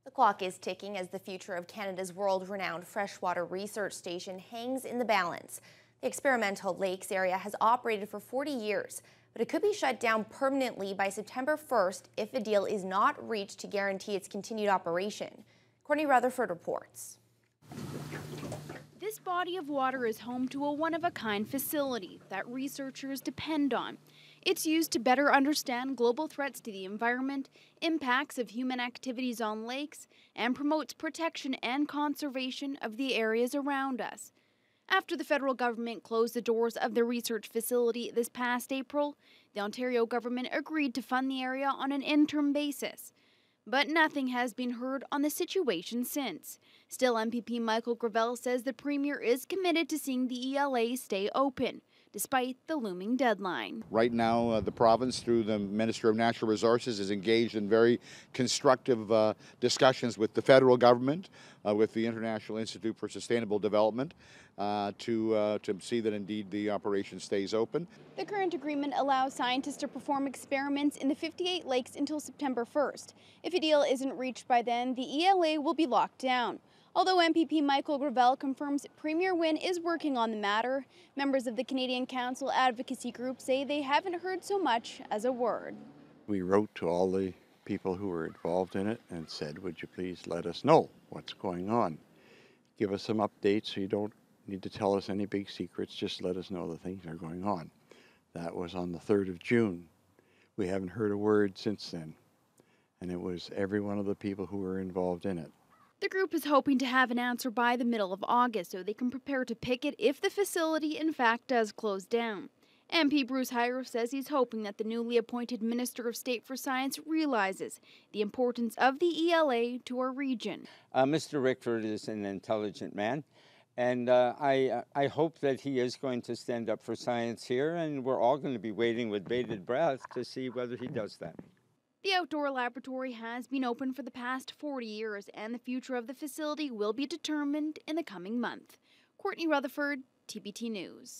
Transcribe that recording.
The clock is ticking as the future of Canada's world-renowned freshwater research station hangs in the balance. The experimental lakes area has operated for 40 years, but it could be shut down permanently by September 1st if a deal is not reached to guarantee its continued operation. Courtney Rutherford reports. This body of water is home to a one-of-a-kind facility that researchers depend on. It's used to better understand global threats to the environment, impacts of human activities on lakes, and promotes protection and conservation of the areas around us. After the federal government closed the doors of the research facility this past April, the Ontario government agreed to fund the area on an interim basis. But nothing has been heard on the situation since. Still, MPP Michael Gravel says the Premier is committed to seeing the ELA stay open, despite the looming deadline. Right now, the province, through the Minister of Natural Resources, is engaged in very constructive discussions with the federal government, with the International Institute for Sustainable Development, to see that indeed the operation stays open. The current agreement allows scientists to perform experiments in the 58 lakes until September 1st. If a deal isn't reached by then, the ELA will be locked down. Although MPP Michael Gravel confirms Premier Wynne is working on the matter, members of the Canadian Council Advocacy Group say they haven't heard so much as a word. We wrote to all the people who were involved in it and said, would you please let us know what's going on? Give us some updates so you don't need to tell us any big secrets, just let us know the things that are going on. That was on the 3rd of June. We haven't heard a word since then, and it was every one of the people who were involved in it. The group is hoping to have an answer by the middle of August so they can prepare to picket if the facility in fact does close down. MP Bruce Hiro says he's hoping that the newly appointed Minister of State for Science realizes the importance of the ELA to our region. Mr. Rickford is an intelligent man, and I hope that he is going to stand up for science here, and we're all going to be waiting with bated breath to see whether he does that. The outdoor laboratory has been open for the past 40 years, and the future of the facility will be determined in the coming month. Courtney Rutherford, TBT News.